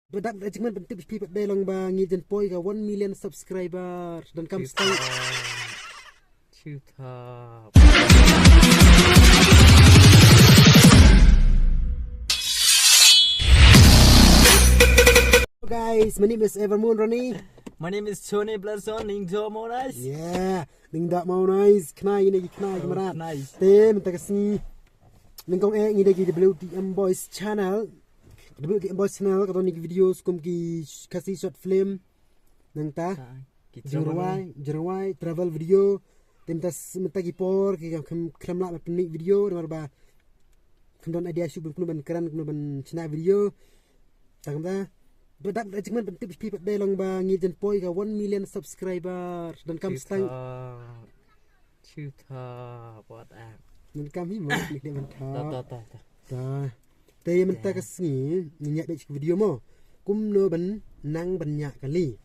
Bedak cuman tips pipat deh long bang ngijen poi ka 1 million subscriber dan kam stay top. Guys, my name is Evermoon Ronnie. My name is Tony Blason. Ning do mo nice. Yeah, ning dak mau nice. Knai ini knai kemarat. Nice. Tem tak kesini. Ning kong ngi dagi WTM Boys channel. WTM Boys channel kato ni video skum ki khasi short film. Nang ta. Jerawai travel video. Tem tas mentagi por ki kram la penik video nomor ba. Kandon idea shoot kun ban kran kun ban china video. Takam ta. Bedak cuman tips pipat deh long bang ngijen poi ka 1 million subscriber dan kam stay top. What up? Dan kami mau klik dia mentah. Ta. Teh mentah kesini nyak baik video mo. Kum no ban nang banyak kali.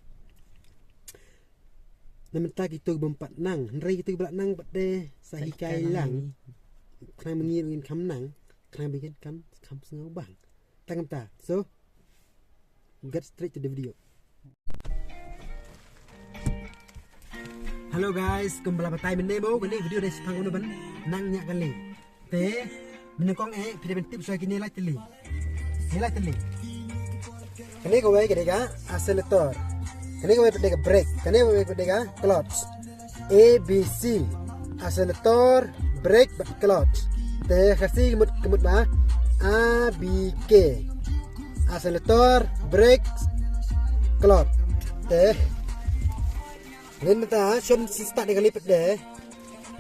Dan mentah kita berempat nang. Hari kita belak nang bat deh sahikai lang. Kena mengin kam nang, kena bikin kam sengau bang. Tangam ta. So get straight to the video. Hello guys, kembali bertai benda mo. Kali video dari sepang kono ban nang nyak kali. Te menekong pide ben tips lagi ni lah teli. Ni lah teli. Kali ko wei kedega accelerator. Kali ko wei kedega brake. Kali wei kedega clutch. A B C. Accelerator, brake, clutch. Te khasi kemut ba A B K. Accelerator, brake, clutch. Teh. Nên ta shop start kali pede.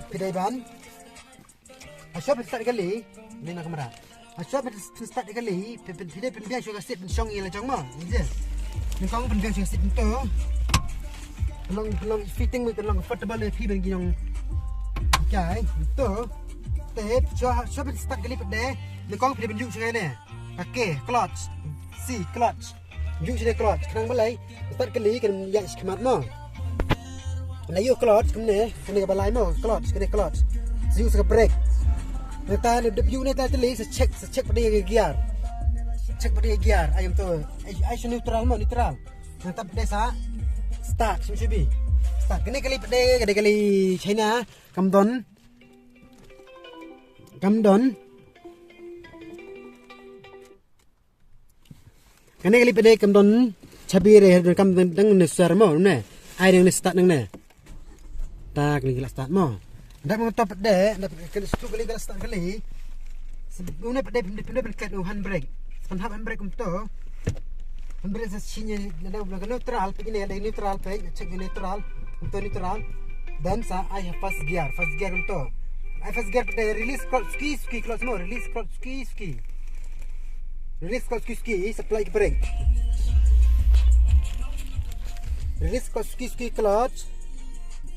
Pede ban. Shop start kali. Ni nak kamera. Shop start kali. Pede biang suka sit shong ile chong mo. Ni je. Ni kong biang suka sit to. Long fitting with long comfortable le phi ben gi yong. Kai to. Teh shop start kali pede. Ni kong pede benjuk suka ne. Okay, clutch. C clutch. Juk sini clutch. Kerang balai. Start kali kan yang sekemat mo. Layu clutch kene ke balai mo. Clutch kene clutch. Juk seka brake. Neta juk neta teli check pada gear. Check pada gear. Ayam tu. Ai neutral mo neutral. Neta desa start simi. Start kene kali China kamdon. Kene kali pede kamdon chabire kam dang ne sar mo ne ai dang ne start nang ne tak ni start mo ndak mo top pede ndak kali stu kali start kali sebune pede kat handbrake handbrake kum to handbrake sa chinya ndak neutral pegine ada neutral pe check neutral untuk neutral dan sa I have first gear kum to I first gear pede release ski clutch mo release ski Release clutch ski supply brake. Release ski clutch.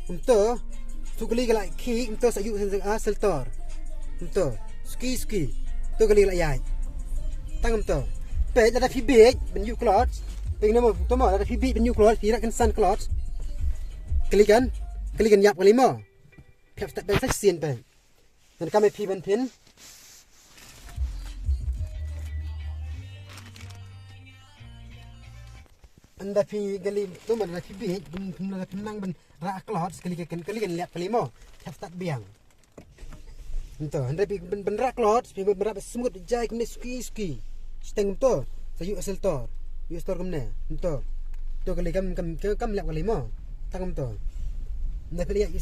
Untuk sukali galak key untuk sayu accelerator. Untuk ski. Tu kali galak yai. Tangam tu. Pe ada feedback ben clutch. Pe nama tu mah ada feedback ben clutch, tidak kan sun clutch. Kalikan yap kali mo. Pep start ben section pe. Dan kami ben pin. Anda pi gali tu mana pi bih benda penang ben rak clutch kali lihat kali mo tap start biang ento anda pi ben rak clutch pi berapa smooth jai kene ski steng to sayu accelerator kemne ento to kali kam lihat kali mo tangam to anda pi lihat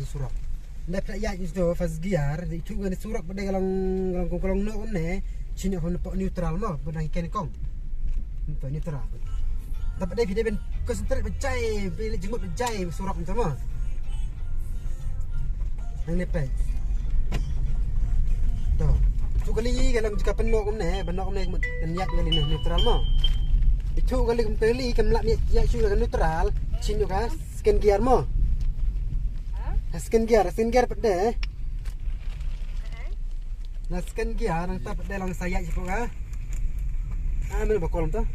surak anda pi lihat itu fast gear itu kan surak pada kalau no ne sini hon neutral mo benang ikan kong ento neutral. Dapat dia video ben konsentrate berjai, bila jenggot berjai surak macam mana? Yang ni pe. Tu. Tu kali kalau jika penuh kemne, niat kali neutral mo. Itu kali lak niat sudah neutral, cin juga scan gear mo. Scan gear pada. Nah scan gear nang tak pada lang saya siapa ka? Mana bakal tu?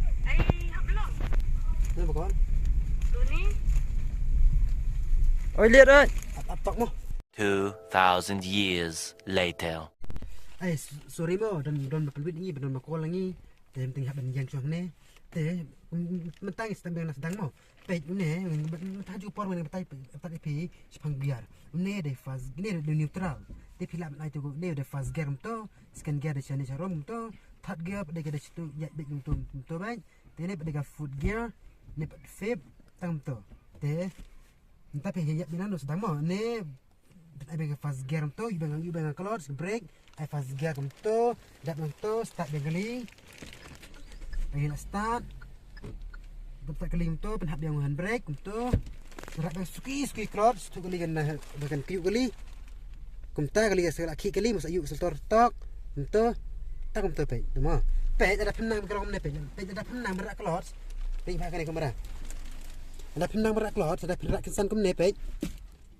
Ano ba kon? Tuni. Oi lihat oi. Apak mo. 2,000 years later. Sorry mo, don mapalwit ni, don makol lagi. Tem tengah ban yang chuang ne. teh mentang sedang mau pej ne taju por men betai betai pi sepang biar ne de faz ne de neutral de pilap nai tu ne de faz gear to scan gear de chani charom to third gear de ke de situ ya de to bai te ne de foot gear ne fib tang to te entah pe ya binano sedang mau ne ai bega faz gear to you bang clutch brake ai faz gear to dat to start begali ai start betul kali untuk penhap yang handbrake untuk berat yang suki clutch tu kali kan bahkan kiu kali kumta kali segala ki kali masa yuk setor tok untuk tak kumta pe demo pe ada penang kalau ne pe ada penang berat clutch pe pakai ni kamera ada penang berat clutch ada berat kesan kum ne pe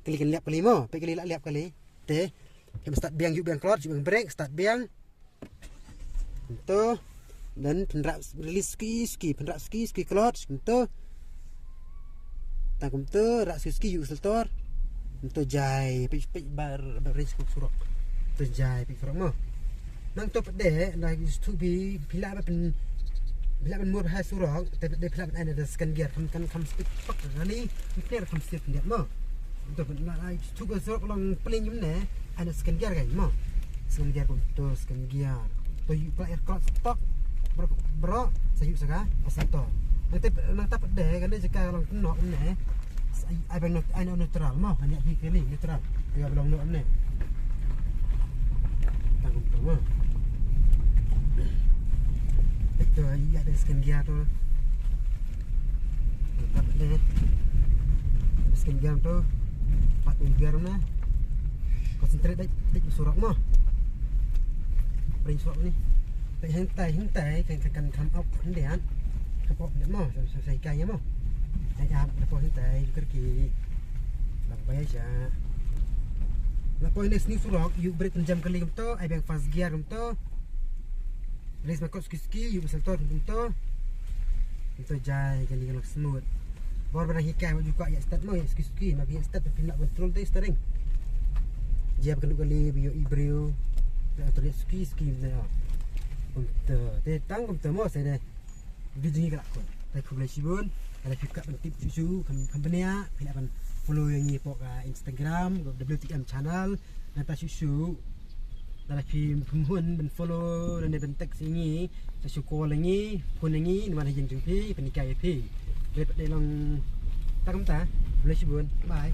kali kan liap kali mo pe kali liap kali te kita start biang yuk biang clutch biang brake start biang untuk dan penrak release ski penrak ski clutch untuk tangkum tu rak ski yuk setor untuk jai pe bar risiko surok tu jai pe surok mo nang to pede lagi to be pila ben mur ha surok te de pila ben ada scan gear kan speed pak kali clear kan speed dia mo untuk lagi to be surok long plane yum ne ada scan gear kan mo scan gear untuk scan gear to yuk air clutch stock bro sayuk saka pasato nanti tak pede kan dia jika long nok ne ai bang not ai neutral mau hanya kali neutral dia belum nok ne tanggung tu mah itu ya ada scan gear tu tak pede scan gear tu pat gear na concentrate dik surak mah bring surak ni hintai kan come out hendian kapok dia mau selesai kaya mau ai lepas hintai kerki lang bayar saja lepas ini sini surok you break penjam kali to ai bang fast gear to race makot ski you bisa tor to jai kali kalau smooth baru pernah hikai juga ya start mau ya ski magi start pindah control tu steering jab kali bio ibrio dah terus ski dia untuk tetang untuk mau saya video ni kelak pun. Saya boleh sibun, ada juga bentuk susu company ya, pilihkan follow yang ni pok Instagram, WTM channel, nanti susu, dan film kemudian ben follow dan bentuk sini, susu call lagi, pun lagi, mana yang jumpi, penikai pi, lepas dia long tak boleh sibun, bye.